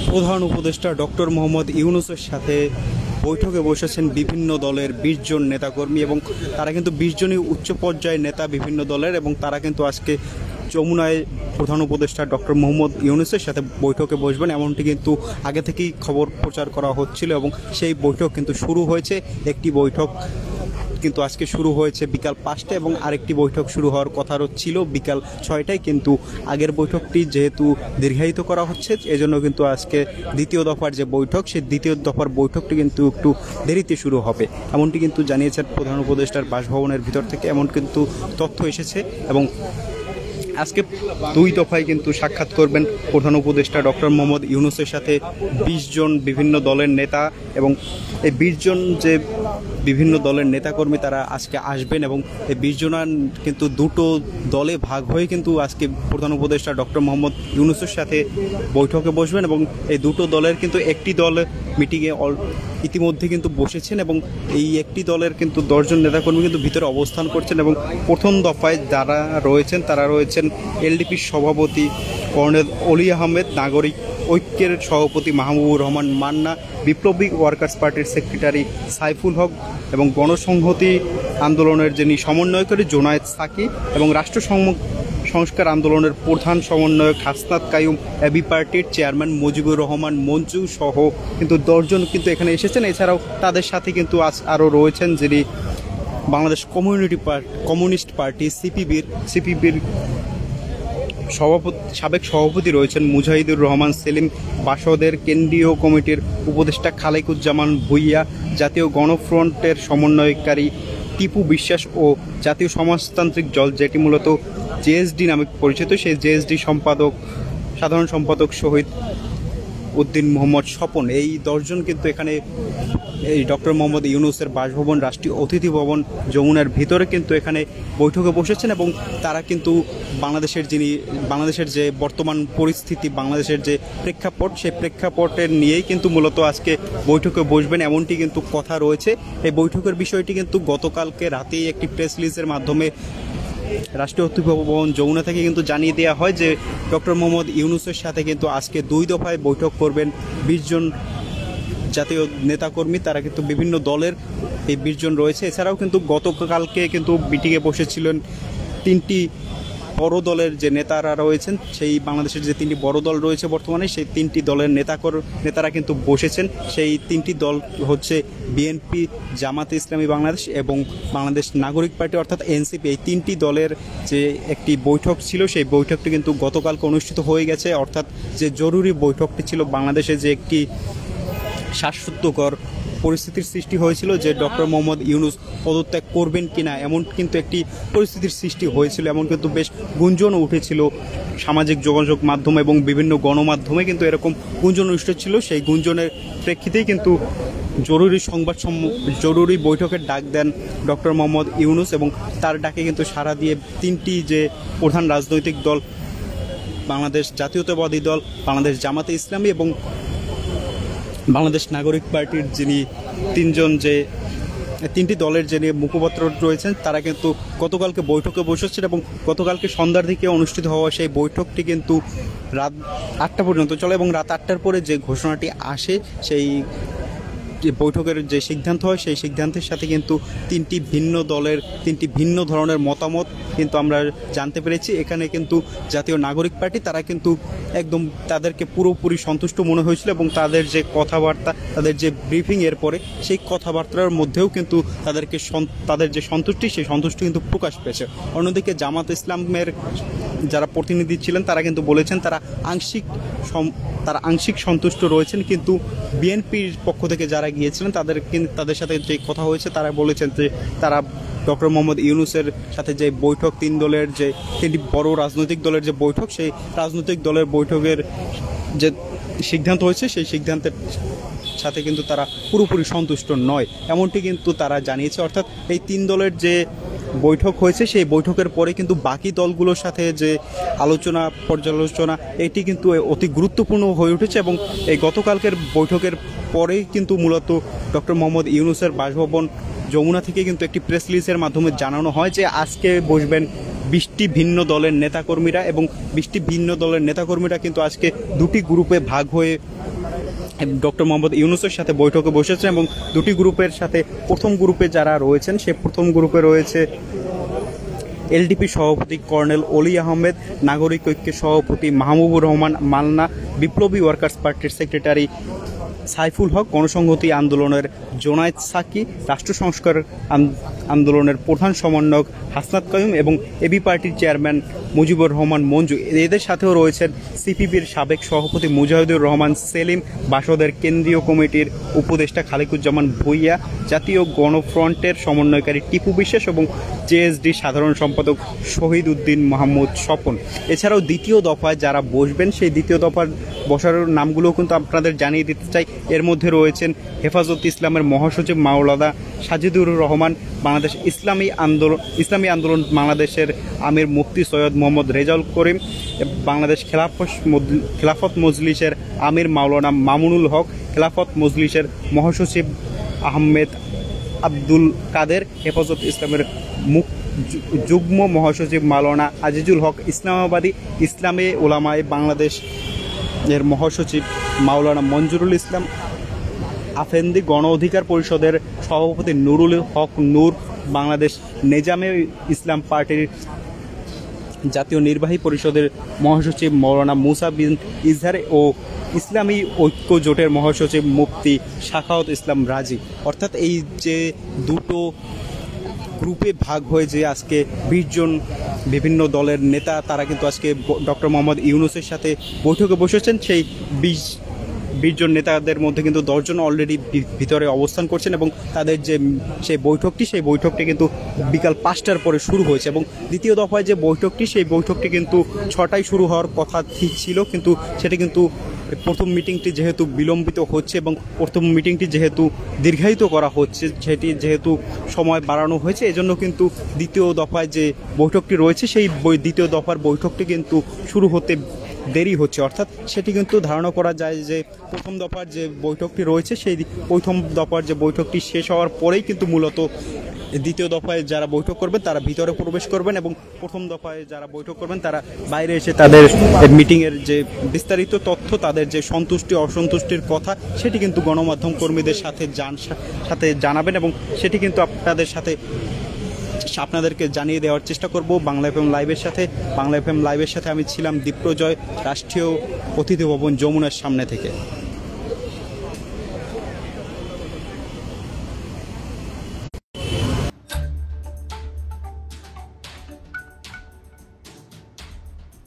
প্রধান উপদেষ্টা ডক্টর মোহাম্মদ ইউনূসের সাথে বৈঠকে বসেছেন বিভিন্ন দলের ২০ জন নেতাকর্মী এবং তারা কিন্তু ২০ জনই উচ্চ পর্যায়ের নেতা বিভিন্ন দলের এবং তারা কিন্তু আজকে যমুনায় প্রধান উপদেষ্টা ডক্টর মোহাম্মদ ইউনূসের সাথে বৈঠকে বসবেন এমনটি কিন্তু আগে থেকেই খবর প্রচার করা হচ্ছিল এবং সেই বৈঠক কিন্তু শুরু হয়েছে। একটি বৈঠক কিন্তু আজকে শুরু হয়েছে বিকাল ৫টায় এবং আরেকটি বৈঠক শুরু হওয়ার কথা ছিল বিকাল ৬টায়, কিন্তু আগের বৈঠকটি যেহেতু দীর্ঘায়িত করা হচ্ছে এজন্য কিন্তু আজকে দ্বিতীয় দফার যে বৈঠক সেই দ্বিতীয় দফার বৈঠকটি কিন্তু একটু দেরিতে শুরু হবে এমনটি কিন্তু জানিয়েছেন প্রধান উপদেষ্টার বাসভবনের ভিতর থেকে, এমন কিন্তু তথ্য এসেছে। এবং আজকে ২ দফায় কিন্তু সাক্ষাৎ করবেন প্রধান উপদেষ্টা ডক্টর মোহাম্মদ ইউনূসের সাথে ২০ জন বিভিন্ন দলের নেতা এবং এই ২০ জন যে বিভিন্ন দলের নেতাকর্মী তারা আজকে আসবেন এবং এই ২০ জনার কিন্তু দুটো দলে ভাগ হয়ে কিন্তু আজকে প্রধান উপদেষ্টা ডক্টর মোহাম্মদ ইউনূসের সাথে বৈঠকে বসবেন এবং এই দুটো দলের কিন্তু একটি দল মিটিংয়ে ইতিমধ্যে কিন্তু বসেছেন এবং এই একটি দলের কিন্তু ১০ জন নেতাকর্মী কিন্তু ভিতরে অবস্থান করছেন এবং প্রথম দফায় যারা রয়েছেন তারা রয়েছেন এলডিপির সভাপতি কর্নেল অলি আহমেদ, নাগরিক ঐক্যের সভাপতি মাহবুবুর রহমান মান্না, বিপ্লবী ওয়ার্কার্স পার্টির সেক্রেটারি সাইফুল হক এবং গণসংহতি আন্দোলনের যিনি সমন্বয়কারী জোনায়েদ সাকি এবং রাষ্ট্র সংস্কার আন্দোলনের প্রধান সমন্বয়ক হাসনাত কাইয়ুম, এবি পার্টির চেয়ারম্যান মুজিবুর রহমান মঞ্জু সহ কিন্তু ১০ জন কিন্তু এখানে এসেছেন। এছাড়াও তাদের সাথে কিন্তু আরও রয়েছেন যিনি বাংলাদেশ কমিউনিস্ট পার্টি সিপিবির সাবেক সভাপতি রয়েছেন মুজাহিদুর রহমান সেলিম, বাসদের কেন্দ্রীয় কমিটির উপদেষ্টা খালেকুজ্জামান ভুইয়া, জাতীয় গণফ্রন্টের সমন্বয়কারী টিপু বিশ্বাস ও জাতীয় সমাজতান্ত্রিক দল যেটি মূলত জেএসডি নামে পরিচিত সেই জেএসডি সাধারণ সম্পাদক শহীদ উদ্দিন মোহাম্মদ স্বপন, এই ১০ জন কিন্তু এখানে এই ডক্টর মোহাম্মদ ইউনূসের বাসভবন রাষ্ট্রীয় অতিথি ভবন যমুনার ভিতরে কিন্তু এখানে বৈঠকে বসেছেন এবং তারা কিন্তু বাংলাদেশের যে বর্তমান পরিস্থিতি, বাংলাদেশের যে প্রেক্ষাপট সেই প্রেক্ষাপটের নিয়েই কিন্তু মূলত আজকে বৈঠকে বসবেন এমনটি কিন্তু কথা রয়েছে। এই বৈঠকের বিষয়টি কিন্তু গতকালকে রাতেই একটি প্রেস রিলিজের মাধ্যমে রাষ্ট্রীয় অতিথি ভবন যমুনা থেকে কিন্তু জানিয়ে দেওয়া হয় যে ডক্টর মোহাম্মদ ইউনূসের সাথে কিন্তু আজকে ২ দফায় বৈঠক করবেন ২০ জন জাতীয় নেতাকর্মী, তারা কিন্তু বিভিন্ন দলের এই ২০ জন রয়েছে। এছাড়াও কিন্তু গতকালকে কিন্তু মিটিংয়ে বসেছিলেন ৩টি বড় দলের যে নেতারা রয়েছেন, সেই বাংলাদেশের যে ৩টি বড় দল রয়েছে বর্তমানে সেই ৩টি দলের নেতারা কিন্তু বসেছেন। সেই ৩টি দল হচ্ছে বিএনপি, জামাতে ইসলামী বাংলাদেশ এবং বাংলাদেশ নাগরিক পার্টি অর্থাৎ এনসিপি। এই ৩টি দলের যে একটি বৈঠক ছিল সেই বৈঠকটি কিন্তু গতকালকে অনুষ্ঠিত হয়ে গেছে, অর্থাৎ যে জরুরি বৈঠকটি ছিল বাংলাদেশে যে একটি শ্বাসরুদ্ধকর পরিস্থিতির সৃষ্টি হয়েছিল যে ডক্টর মোহাম্মদ ইউনূস পদত্যাগ করবেন কিনা, এমন কিন্তু একটি পরিস্থিতির সৃষ্টি হয়েছিল, এমন কিন্তু বেশ গুঞ্জনও উঠেছিল সামাজিক যোগাযোগ মাধ্যমে এবং বিভিন্ন গণমাধ্যমে কিন্তু এরকম গুঞ্জন উঠেছিল। সেই গুঞ্জনের প্রেক্ষিতেই কিন্তু জরুরি বৈঠকের ডাক দেন ডক্টর মোহাম্মদ ইউনূস এবং তার ডাকে কিন্তু সাড়া দিয়ে 3টি যে প্রধান রাজনৈতিক দল, বাংলাদেশ জাতীয়তাবাদী দল, বাংলাদেশ জামাতে ইসলামী এবং বাংলাদেশ নাগরিক পার্টির যিনি 3টি দলের যিনি মুখপাত্র রয়েছেন তারা কিন্তু গতকালকে বৈঠকে বসেছেন এবং গতকালকে সন্ধ্যার দিকে অনুষ্ঠিত হওয়া সেই বৈঠকটি কিন্তু রাত 8টা পর্যন্ত চলে এবং রাত 8টার পরে যে ঘোষণাটি আসে সেই যে বৈঠকের যে সিদ্ধান্ত হয় সেই সিদ্ধান্তের সাথে কিন্তু 3টি ভিন্ন দলের 3টি ভিন্ন ধরনের মতামত কিন্তু আমরা জানতে পেরেছি। এখানে কিন্তু জাতীয় নাগরিক পার্টি তারা কিন্তু একদম তাদেরকে পুরোপুরি সন্তুষ্ট মনে হয়েছিল এবং তাদের যে কথাবার্তা, তাদের যে ব্রিফিং এর পরে সেই কথাবার্তার মধ্যেও কিন্তু তাদের যে সন্তুষ্টি সেই সন্তুষ্টি কিন্তু প্রকাশ পেয়েছে। অন্যদিকে জামাত ইসলামের যারা প্রতিনিধি ছিলেন তারা কিন্তু বলেছেন তারা আংশিক সন্তুষ্ট রয়েছেন, কিন্তু বিএনপির পক্ষ থেকে যারা গিয়েছিলেন তাদের সাথে যে কথা হয়েছে তারা বলেছেন যে তারা ডক্টর মোহাম্মদ ইউনূসের সাথে যে বৈঠক 3টি বড় রাজনৈতিক দলের যে বৈঠক সেই রাজনৈতিক দলের বৈঠকের যে সিদ্ধান্ত হয়েছে সেই সিদ্ধান্তের সাথে কিন্তু তারা পুরোপুরি সন্তুষ্ট নয়, এমনটি কিন্তু তারা জানিয়েছে। অর্থাৎ এই 3 দলের যে বৈঠক হয়েছে সেই বৈঠকের পরে কিন্তু বাকি দলগুলোর সাথে যে পর্যালোচনা এটি কিন্তু অতি গুরুত্বপূর্ণ হয়ে উঠেছে এবং এই গতকালকের বৈঠকের পরেই কিন্তু মূলত ডক্টর মোহাম্মদ ইউনূসের বাসভবন যমুনা থেকে কিন্তু একটি প্রেস রিলিজের মাধ্যমে জানানো হয় যে আজকে বসবেন 20টি ভিন্ন দলের নেতাকর্মীরা এবং 20টি ভিন্ন দলের নেতাকর্মীরা কিন্তু আজকে 2টি গ্রুপে ভাগ হয়ে ডক্টর মোহাম্মদ ইউনূসের সাথে বৈঠকে বসেছেন এবং দুটি গ্রুপের সাথে প্রথম গ্রুপে যারা রয়েছেন সে প্রথম গ্রুপে রয়েছে এলডিপি সভাপতি কর্নেল অলি আহমেদ, নাগরিক ঐক্যের সভাপতি মাহবুবুর রহমান মান্না, বিপ্লবী ওয়ার্কার্স পার্টির সেক্রেটারি সাইফুল হক, গণসংহতি আন্দোলনের জোনায়েদ সাকি, রাষ্ট্র সংস্কার আন্দোলনের প্রধান সমন্বয়ক হাসনাত কাইয়ুম এবং এবি পার্টির চেয়ারম্যান মুজিবুর রহমান মঞ্জু। এদের সাথেও রয়েছেন সিপিবির সাবেক সভাপতি মুজাহিদুর রহমান সেলিম, বাসদের কেন্দ্রীয় কমিটির উপদেষ্টা খালিকুজ্জামান ভূঁইয়া, জাতীয় গণফ্রন্টের সমন্বয়কারী টিপু বিশ্বাস এবং জেএসডি সাধারণ সম্পাদক শহীদ উদ্দিন মাহমুদ স্বপন। এছাড়াও দ্বিতীয় দফায় যারা বসবেন সেই দ্বিতীয় দফার বসার নামগুলো কিন্তু আপনাদের জানিয়ে দিতে চাই। এর মধ্যে রয়েছেন হেফাজত ইসলামের মহাসচিব মাওলানা সাজিদুর রহমান, বাংলাদেশ ইসলামী আন্দোলন বাংলাদেশের আমির মুফতি সৈয়দ মোহাম্মদ রেজাউল করিম, বাংলাদেশ খেলাফত মজলিসের আমির মাওলানা মামুনুল হক, খেলাফত মজলিসের মহাসচিব আহমেদ আব্দুল কাদের, হেফাজত ইসলামের যুগ্ম মহাসচিব মাওলানা আজিজুল হক, ইসলামাবাদী ইসলামে ওলামায়ে বাংলাদেশ এর মহাসচিব মাওলানা মঞ্জুরুল ইসলাম আফেন্দি, গণ অধিকার পরিষদের সভাপতি নুরুল হক নূর, বাংলাদেশ নেজামে ইসলাম পার্টির জাতীয় নির্বাহী পরিষদের মহাসচিব মৌলানা মুসা বিন ইজহার ও ইসলামী ঐক্য জোটের মহাসচিব মুফতি শাখাওয়াত ইসলাম রাজি। অর্থাৎ এই যে দুটো গ্রুপে ভাগ হয়ে যে আজকে 20 জন বিভিন্ন দলের নেতা তারা কিন্তু আজকে ডক্টর মোহাম্মদ ইউনূসের সাথে বৈঠকে বসেছেন। সেই 20 জন নেতাদের মধ্যে কিন্তু 10 জন অলরেডি ভিতরে অবস্থান করছেন এবং তাদের যে সেই বৈঠকটি কিন্তু বিকাল 5টার পরে শুরু হয়েছে এবং দ্বিতীয় দফায় যে বৈঠকটি সেই বৈঠকটি কিন্তু 6টায় শুরু হওয়ার কথা ঠিক ছিল, কিন্তু সেটা কিন্তু প্রথম মিটিংটি যেহেতু বিলম্বিত হচ্ছে এবং প্রথম মিটিংটি যেহেতু দীর্ঘায়িত করা হচ্ছে, সেটি যেহেতু সময় বাড়ানো হয়েছে, এজন্য কিন্তু দ্বিতীয় দফায় যে বৈঠকটি রয়েছে সেই দ্বিতীয় দফার বৈঠকটি কিন্তু শুরু হতে দেরি হচ্ছে। অর্থাৎ সেটি কিন্তু ধারণা করা যায় যে প্রথম দফার যে বৈঠকটি রয়েছে সেই প্রথম দফার যে বৈঠকটি শেষ হওয়ার পরেই কিন্তু মূলত দ্বিতীয় দফায় যারা বৈঠক করবেন তারা ভিতরে প্রবেশ করবেন এবং প্রথম দফায় যারা বৈঠক করবেন তারা বাইরে এসে তাদের মিটিংয়ের যে বিস্তারিত তথ্য, তাদের যে সন্তুষ্টি অসন্তুষ্টির কথা সেটি কিন্তু গণমাধ্যম কর্মীদের সাথে জানাবেন এবং সেটি কিন্তু আপনাদেরকে জানিয়ে দেওয়ার চেষ্টা করব বাংলা এফএম লাইভের সাথে আমি ছিলাম দীপ্রজয়, রাষ্ট্রীয় অতিথি ভবন যমুনার সামনে থেকে।